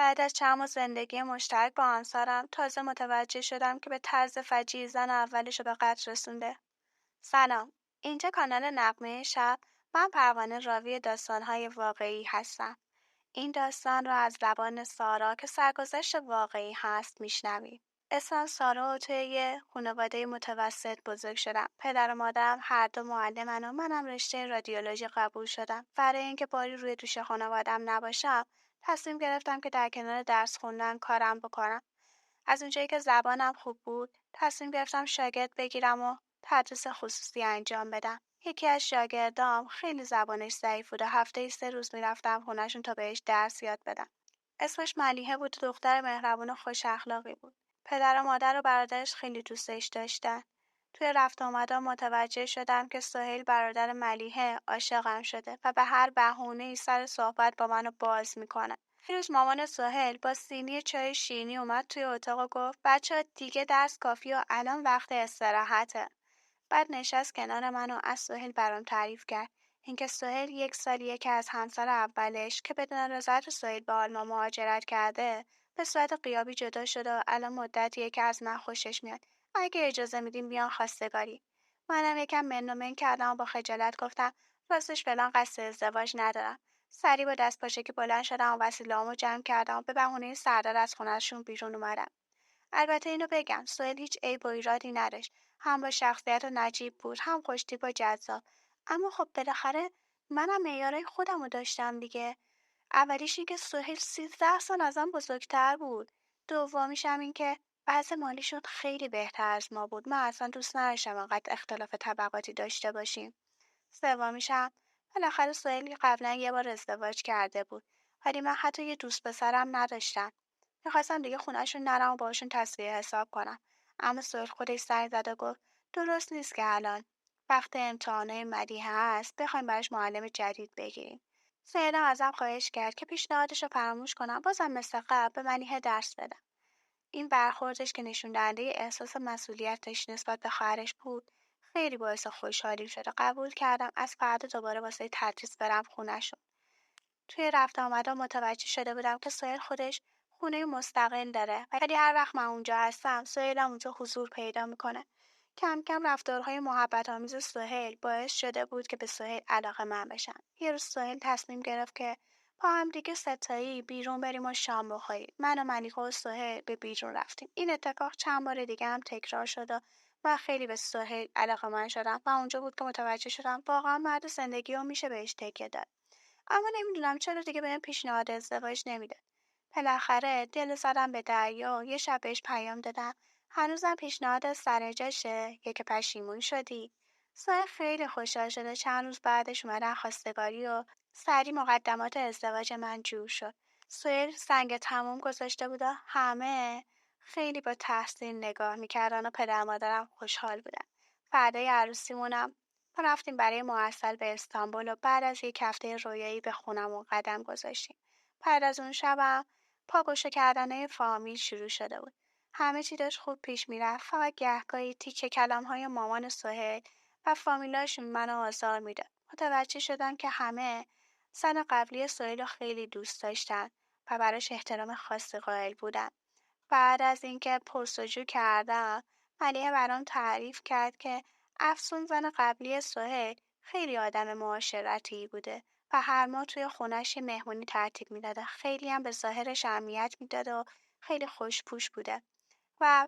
بعد از چند ماه زندگی مشترک با همسرم تازه متوجه شدم که به طرز فجیعی زن اولش رو به قتل رسونده. سلام، اینجا کانال نغمه شب. من پروانه راوی داستانهای واقعی هستم. این داستان را از زبان سارا که سرگذشت واقعی هست میشنویم. اسمم سارا و توی یه خانواده متوسط بزرگ شدم. پدر و مادرم هر دو معلمن و منم رشته رادیولوژی قبول شدم. برای اینکه باری روی دوش خانوادم نباشم، تصمیم گرفتم که در کنار درس خوندن کارم بکنم. از اونجایی که زبانم خوب بود، تصمیم گرفتم شاگرد بگیرم و تدریس خصوصی انجام بدم. یکی از شاگردام خیلی زبانش ضعیف بود و هفته‌ای 3 روز میرفتم خونه‌شون تا بهش درس یاد بدم. اسمش ملیحه بود و دختر مهربون و خوش اخلاقی بود. پدر و مادر و برادرش خیلی دوستش داشتن. توی رفت و آمدام متوجه شدم که سهیل برادر ملیحه عاشقم شده و به هر بهونه‌ای سر صحبت با منو باز میکنه. یه روز مامان سهیل با سینی چای شیرینی اومد توی اتاق و گفت بچه‌ها دیگه درس کافی و الان وقت استراحته. بعد نشست کنار من و از سهیل برام تعریف کرد. اینکه سهیل 1 سالیه که از همسر اولش که بدون رضایت سهیل به آلمان مهاجرت کرده به صورت غیابی جدا شده و الان مدتیه که از من خوشش میاد. اگه اجازه میدیم بیان خواستگاری. منم یکم من و من کردم و با خجالت گفتم راستش فعلا قصد ازدواج ندارم. سریع با دست پاچگی بلند شدم و وسیله‌هامو جمع کردم و به بهونه سردر از خونه‌شون بیرون اومدم. البته اینو بگم سهیل هیچ عیب و ایرادی نداشت. هم با شخصیت نجیب بود، هم خوش‌تیپ و جذاب. اما خب بالاخره منم معیارای خودمو داشتم دیگه. اولیش این که سهیل 13 سال ازم بزرگتر بود. دومیش هم این که وضع مالیشون خیلی بهتر از ما بود. من اصلا دوست نداشتم انقدر اختلاف طبقاتی داشته باشیم. سومیش هم بالاخره سهیل قبلا یه بار ازدواج کرده بود. ولی من حتی یه دوست پسرم نداشتم. میخواستم دیگه خونه‌شون نرم و باشون تصویه حساب کنم. اما سهیل خودش سعی زد و گفت درست نیست که الان وقت امتحانای ملیحه هست بخوایم براش معلم جدید بگیریم. سهیلم ازم خواهش کرد که پیشنهادش رو فراموش کنم بازم مثل قبل به ملیحه درس بدم. این برخوردش که نشون دهنده احساس مسئولیتش نسبت به خواهرش بود خیلی باعث خوشحالیم شد و قبول کردم از فردا دوباره واسه تدریس برم خونه‌شون. توی رفت آمدام متوجه شده بودم که سهیل خودش خونه مستقل داره ولی هر وقت من اونجا هستم سهیلم اونجا حضور پیدا میکنه. کم کم رفتارهای محبت آمیز سهیل باعث شده بود که به سهیل علاقه من بشم. یه روز سهیل تصمیم گرفت که با هم دیگه ستایی بیرون بریم و شام بخوریم. من و ملیحه و سهیل به بیرون رفتیم. این اتفاق چند بار دیگه هم تکرار شد و من خیلی به سهیل علاقه من شدم و اونجا بود که متوجه شدم واقعا مرد زندگی رو میشه بهش تکیه داد. اما نمیدونم چرا دیگه بهم پیشنهاد ازدواج نمیده. بالاخره دل زدم به دریا و یه شب بهش پیام دادم هنوزم پیشنهاد سر جاشه یا که پشیمون شدی. سایه خیلی خوشحال شده چند روز بعدش اومدن خواستگاری و سری مقدمات ازدواج من جور شد. سهیل سنگ تموم گذاشته بود و همه خیلی با تحسین نگاه میکردن و پدر مادرم خوشحال بودن. فردای عروسیمونم ما رفتیم برای معسل به استانبول و بعد از یک هفته رویایی به خونمون قدم گذاشتیم. بعد از اون شبم پاگوشه کردنه فامیل شروع شده بود. همه چی داشت خوب پیش میرفت فقط گهگاهی تیکه کلام‌های مامان سهیل و فامیلاشون منو آزار میداد. متوجه شدم که همه زن قبلی سهیل رو خیلی دوست داشتن و براش احترام خاصی قائل بودن. بعد از اینکه پرسجو کردم ملیحه برام تعریف کرد که افسون زن قبلی سهیل خیلی آدم معاشرتی بوده و هر ماه توی خونش یه مهمونی ترتیب میداده. خیلی هم به ظاهرش اهمیت میداده و خیلی خوشپوش بوده و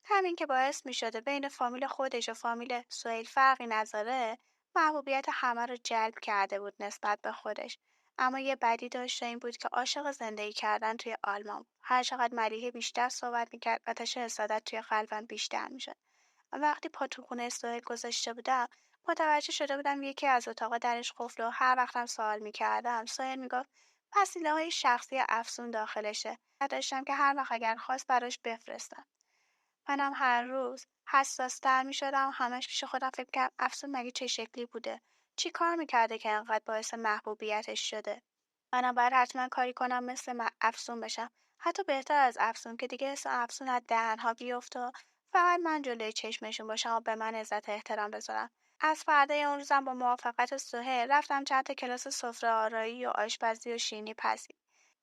همین که باعث میشده بین فامیل خودش و فامیل سهیل فرقی نذاره محبوبیت همه رو جلب کرده بود نسبت به خودش. اما یه بدی داشت و این بود که عاشق زندگی کردن توی آلمان بود. هر چقدر ملیحه بیشتر صحبت میکرد آتش حسادت توی قلبم بیشتر میشد. وقتی پا تو خونه سهیل گذاشته بودم متوجه شده بودم یکی از اتاقا درش قفله و هر وقتم سوال میکردم سهیل میگفت وسیله‌های شخصی افسون داخلشه. داشتم که هر وقت اگر خواست براش بفرستم. منم هر روز حساس‌تر می‌شدم. همش پیش خودم فکر کردم افسون مگه چه شکلی بوده؟ چی کار می‌کرده که انقدر باعث محبوبیتش شده؟ منم باید حتما کاری کنم مثل افسون بشم. حتی بهتر از افسون که دیگه اسم افسون از دهن‌ها بیفته و فقط من جلوی چشمشون باشم و به من عزت و احترام بذارم. از فردای اون روزم با موافقت سهیل رفتم چند تا کلاس سفره آرایی و آشپزی و شیرینی پزی.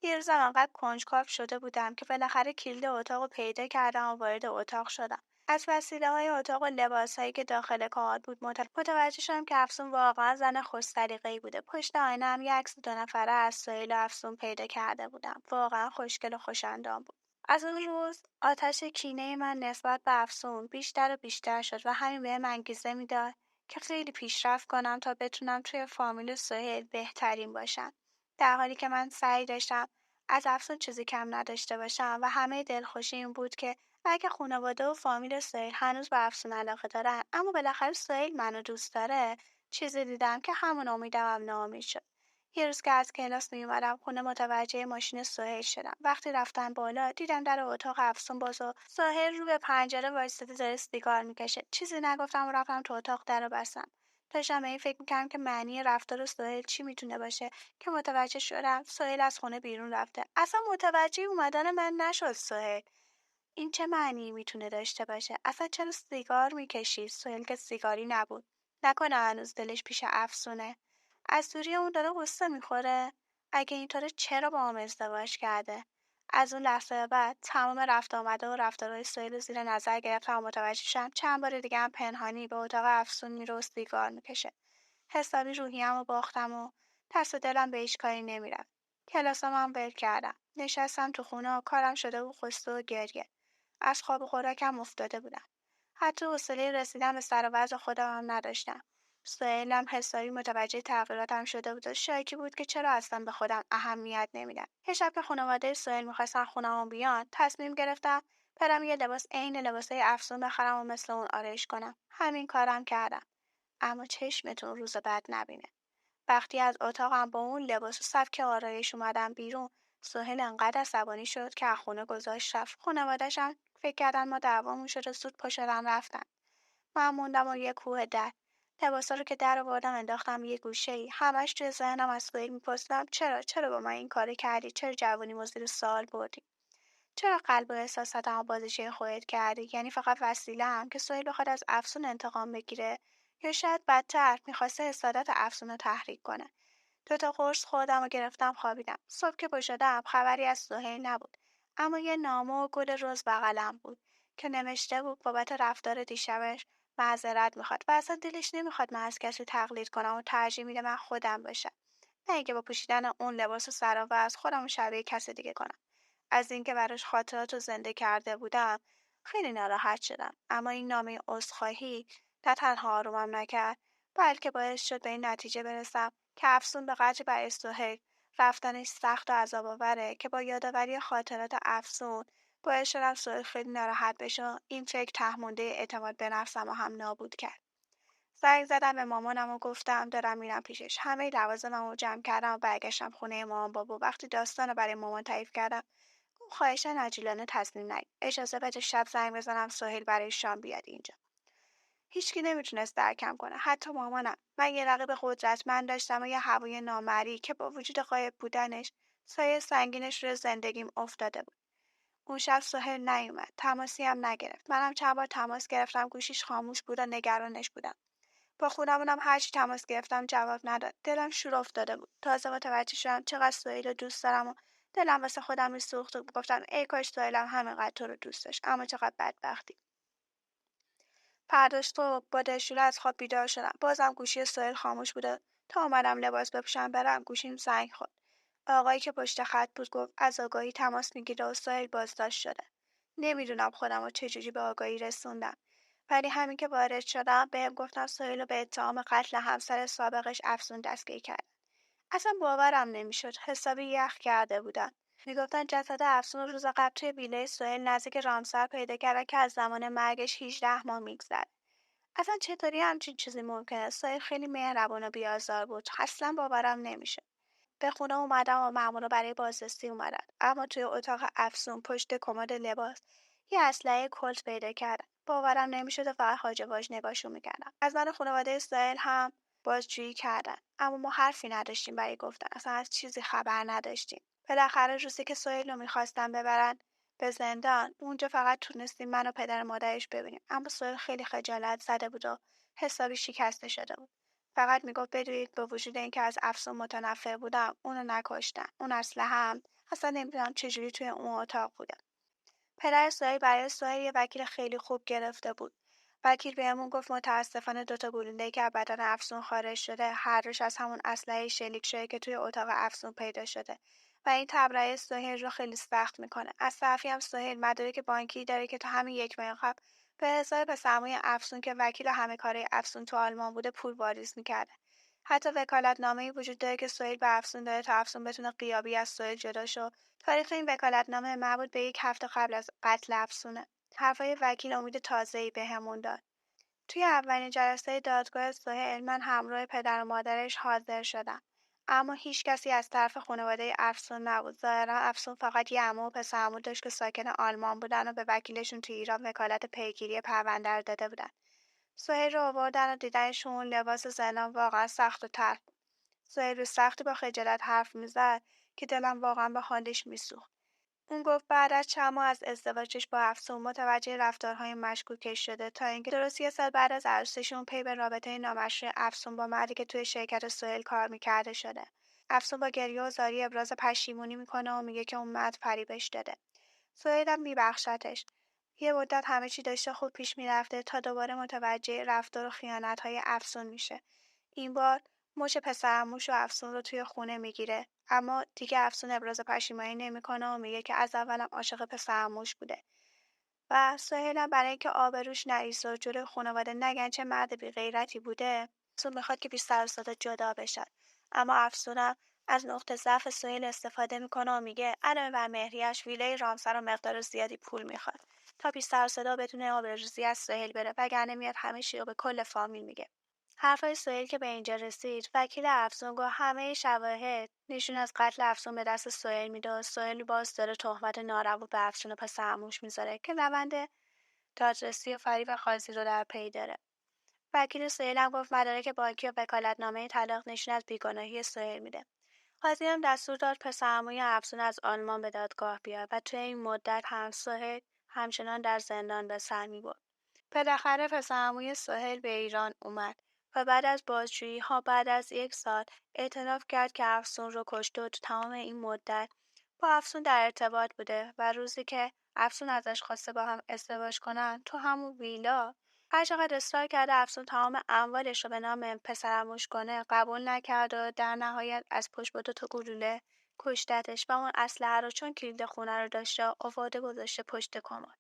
یه روزم انقدر کنجکاو شده بودم که بالاخره کلید اتاق رو پیدا کردم و وارد اتاق شدم. از وسیله‌های اتاق و لباسهایی که داخل کمد بود متوجه شدم که افسون واقعا زن خوش‌سلیقه‌ای بوده. پشت آینه هم یه عکس 2 نفره از سهیل و افسون پیدا کرده بودم. واقعا خوشگل و خوش‌اندام بود. از اون روز آتش کینه من نسبت به افسون بیشتر و بیشتر شد و همین بهم انگیزه میداد که خیلی پیشرفت کنم تا بتونم توی فامیل سهیل بهترین باشم. در حالی که من سعی داشتم از افسون چیزی کم نداشته باشم و همه دلخوشی این بود که اگه خانواده و فامیل سهیل هنوز به افسون علاقه دارن اما بالاخره سهیل منو دوست داره، چیزی دیدم که همون امیدم هم ناامید شد. یه روز که از کلاس میومدم خونه متوجه ماشین سهیل شدم. وقتی رفتم بالا دیدم در اتاق افسون باز و سهیل رو به پنجره وایستاده داره سیگار میکشه. چیزی نگفتم و رفتم تو اتاق درو بستم. داشتم به این فکر میکردم که معنی رفتار سهیل چی میتونه باشه که متوجه شدم سهیل از خونه بیرون رفته. اصلا متوجه اومدن من نشد سهیل. این چه معنی میتونه داشته باشه؟ اصلا چرا سیگار میکشی؟ سهیل که سیگاری نبود. نکنه هنوز دلش پیش افسونه. از دوری اون داره قصه میخوره. اگه اینطوره چرا با هم ازدواج کرده؟ از اون لحظه به بعد تمام رفت آمده و رفتارهای سهیل رو زیر نظر گرفتم و متوجه شدم چند بار دیگه هم پنهانی به اتاق افسون میره و سیگار میکشه. حسابی روحیه‌مو باختم و دست و دلم به هیچ کاری نمیرفت. کلاسام هم ول کردم. نشستم تو خونه و کارم شده بود قصه و گریه. از خواب و خوراکم افتاده بودم. حتی حوصله رسیدن به سر و وضع خودم هم نداشتم. سهیلم حسابی متوجه تغییراتم شده بود و شاکی بود که چرا اصلا به خودم اهمیت نمیدم. یه شب که خانواده سهیل میخواستن خونه‌مون بیان تصمیم گرفتم برم یه لباس عین لباسای افسون بخرم و مثل اون آرایش کنم. همین کارم کردم. اما چشمتون روز بد نبینه. وقتی از اتاقم با اون لباس و سبک آرایش اومدم بیرون، سهیل انقدر عصبانی شد که از خونه گذاشت رفت. خانواده‌شم فکر کردن ما دعوامون شده زود پا شدن رفتن. من موندم و یه کوه در. لباسا رو که در آوردم انداختم یه گوشه‌ای. همش توی ذهنم از سهیل می‌پرسیدم چرا با من این کارو کردی؟ چرا جوونیمو زیر سوال بردی؟ چرا قلب و احساساتمو بازیچه خودت کردی؟ یعنی فقط وسیله‌ام که سهیل بخواد از افسون انتقام بگیره، یا شاید بدتر میخواسته حسادت افسون رو تحریک کنه. 2 تا قرص خوردم و گرفتم خوابیدم. صبح که پا شدم خبری از سهیل نبود. اما یه نامه و گل رز بغلم بود که نوشته بود بابت رفتار دیشبش معذرت میخواد و اصلا دلش نمیخواد من از کسی تقلید کنم و ترجیح میده من خودم باشم. نه اینکه با پوشیدن اون لباس سراور از خودم شبیه کسی دیگه کنم. از اینکه براش خاطرات رو زنده کرده بودم خیلی ناراحت شدم. اما این نامه عذرخواهی نه تنها آرومم نکرد بلکه باعث شد به این نتیجه برسم که افسون به قدری برای سهیل رفتنش سخت و عذاب آوره که با یادآوری خاطرات افسون باعث شدم سهیل خیلی ناراحت بشه و این فکر ته اعتماد به نفسم رو هم نابود کرد. زنگ زدم به مامانم و گفتم دارم میرم پیشش. همه لوازمم رو جمع کردم و برگشتم خونه مامان بابا. وقتی داستان رو برای مامان تعریف کردم گفت خواهشاً عجولانه تصمیم نگیر. اجازه بده شب زنگ بزنم سهیل برای شام بیاد اینجا. هیچکی نمیتونست درکم کنه، حتی مامانم. من یه رقیب قدرتمند داشتم و یه هوای نامری که با وجود غایب بودنش سایه سنگینش روی زندگیم افتاده بود. اون شب سهیل نیومد، تماسی هم نگرفت. منم چند بار تماس گرفتم گوشیش خاموش بود و نگرانش بودم. با خودمونم هرچی تماس گرفتم جواب نداد. دلم شور افتاده بود. تازه متوجه شدم چقدر سهیل رو دوست دارم و دلم واسه خودم میسوخت و گفتم ای کاش سهیلم همینقدر تو رو دوست داشت. اما چقدر بدبختی. فرداش صبح با دلشوره از خواب بیدار شدم. بازم گوشی سهیل خاموش بوده. تا اومدم لباس بپوشم برم گوشیم زنگ خورد. آقایی که پشت خط بود گفت از آگاهی تماس میگیره و سهیل بازداشت شده. نمیدونم خودم رو چجوری به آگاهی رسوندم. ولی همین که وارد شدم بهم گفتن سهیل رو به اتهام قتل همسر سابقش افسون دستگیر کرد. اصلا باورم نمیشد. حسابی یخ کرده بودم. میگفتن جسد افسون رو روز قبل توی ویله سهیل نزدیک رامسر پیدا کردن که از زمان مرگش 18 ماه میگذره. اصلا چطوری همچین چیزی ممکنه؟ سهیل خیلی مهربون و بیازار بود. اصلا باورم نمیشه. به خونه اومدم و مامورا برای بازرسی اومدن. اما توی اتاق افسون پشت کمد لباس یه اسلحه کلت پیدا کردم. باورم نمیشد و فقط هاج واج نگاهشون میکردم. از من و خانواده سهیل هم بازجویی کردن. اما ما حرفی نداشتیم برای گفتن. اصلا از چیزی خبر نداشتیم. بالاخره روزی که سهیل رو میخواستن ببرن به زندان، اونجا فقط تونستیم من و پدر مادرش ببینیم. اما سهیل خیلی خجالت زده بود و حسابی شکسته شده بود. فقط میگفت بدونید با وجود اینکه از افسون متنفر بودم اونو نکشتم. اون اسلحه هم اصلا نمیدونم چجوری توی اون اتاق بودم. پدر سهیل برای سهیل یه وکیل خیلی خوب گرفته بود. وکیل بهمون گفت متاسفانه 2 گلوله‌ای که از بدن افسون خارج شده هر روش از همون اسلحه شلیک شده که توی اتاق افسون پیدا شده و این تبرئه سهیل رو خیلی سخت میکنه. از طرفی هم سهیل مدارک بانکی داره که تا همین 1 ماه قبل به حساب پسرعموی افسون که وکیل همه کاره افسون تو آلمان بوده پول واریز میکرده. حتی وکالتنامه‌ای وجود داره که سهیل به افسون داره تا افسون بتونه غیابی از سهیل جدا شه. تاریخ این وکالتنامه مربوط به 1 هفته قبل از قتل افسونه. حرفای وکیل امید تازه‌ای بهمون داد. توی اولین جلسه دادگاه سهیل من همراه پدر و مادرش حاضر شدم. اما هیچ کسی از طرف خانواده افسون نبود. ظاهرا افسون فقط یه عمو و پسرعمو داشت که ساکن آلمان بودن و به وکیلشون توی ایران وکالت پیگیری پرونده رو داده بودن. سهیل رو آوردن و دیدنشون لباس زندان واقعا سخت و تلخ بود. سهیل رو سختی با خجالت حرف میزد که دلم واقعا به حالش میسوخت. اون گفت بعد از چند ماه از ازدواجش با افسون متوجه رفتارهای مشکوکش شده تا اینکه درست 1 سال بعد از عروسیشون پی به رابطه نامشروع افسون با مردی که توی شرکت سهیل کار میکرده شده. افسون با گریه و زاری ابراز پشیمونی میکنه و میگه که اون مرد فریبش داده. سهیل هم میبخشتش. یه مدت همه چی داشته خوب پیش میرفته تا دوباره متوجه رفتار و خیانت‌های افسون میشه. این بار مچ پسرعموش و افسون رو توی خونه میگیره، اما دیگه افسون ابراز پشیمانی نمیکنه و میگه که از اولم عاشق پسرعموش بوده. و سهیل هم برای اینکه آبروش نریزه و جلوی خانواده نگن چه مرد بی‌غیرتی بوده، افسون میخواد که بی سر و صدا جدا بشن. اما افسونم از نقطه ضعف سهیل استفاده میکنه و میگه علاوه بر مهریه‌اش ویله رامسر و مقدار زیادی پول میخواد تا بی سر و صدا بتونه آبروریزی از سهیل بره، وگرنه میاد همه چی رو به کل فامیل میگه. حرفای سهیل که به اینجا رسید، وکیل افسون گفت همه شواهد نشون از قتل افسون به دست سهیل میده و سهیل باز داره تهمت ناروا به افسون و پسرعموش میذاره که روند دادرسی و فریب قاضی رو در پی داره. وکیل سهیل هم گفت مدارک بانکی و وکالتنامه طلاق نشون از بیگناهی سهیل میده. قاضی هم دستور داد پسرعموی افسون از آلمان به دادگاه بیاد و توی این مدت هم سهیل همچنان در زندان به سر میبرد. بالاخره پسرعموی سهیل به ایران اومد و بعد از بازجویی‌ها بعد از 1 سال اعتراف کرد که افسون رو کشته و تو تمام این مدت با افسون در ارتباط بوده و روزی که افسون ازش خواسته با هم ازدواج کنن تو همون ویلا هر چقدر اصرار کرده افسون تمام اموالش رو به نام پسرعموش کنه قبول نکرد و در نهایت از پشت با 2 گلوله کشتتش و اون اسلحه رو چون کلید خونه رو داشته آورده گذاشته پشت کمد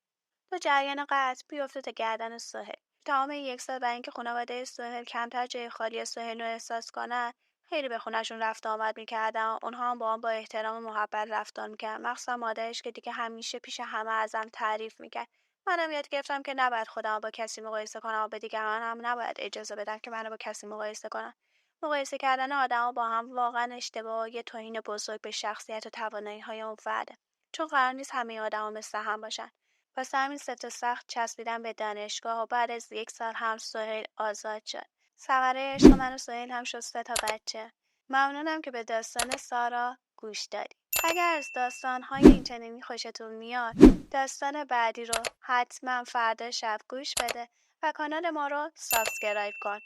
تا جریان قتل بیفته تا گردن سهیل. تمام 1 سال برای اینکه خانواده سهیل کمتر جای خالی سهیل رو احساس کنن خیلی به خونهشون رفت و آمد میکردن. اونها هم با آن با احترام و محبت رفتار میکردن، مخصوصا مادرش که دیگه همیشه پیش همه ازم تعریف میکرد. منم یاد گرفتم که نباید خودم با کسی مقایسه کنم و به دیگران هم نباید اجازه بدم که منو با کسی مقایسه کنن. مقایسه کردن آدما با هم واقعا اشتباه، یه توهین بزرگ به شخصیت و توانایی‌های اون فرده. چون قرار نیست همه آدما مثل هم باشن. واسه همین سفت و سخت چسبیدم به دانشگاه و بعد از 1 سال هم سهیل آزاد شد. ثمره عشق من و سهیل هم شد 3 بچه. ممنونم که به داستان سارا گوش دادی. اگر از داستان‌های اینچنینی خوشتون میاد، داستان بعدی رو حتما فردا شب گوش بده و کانال ما رو سابسکرایب کن.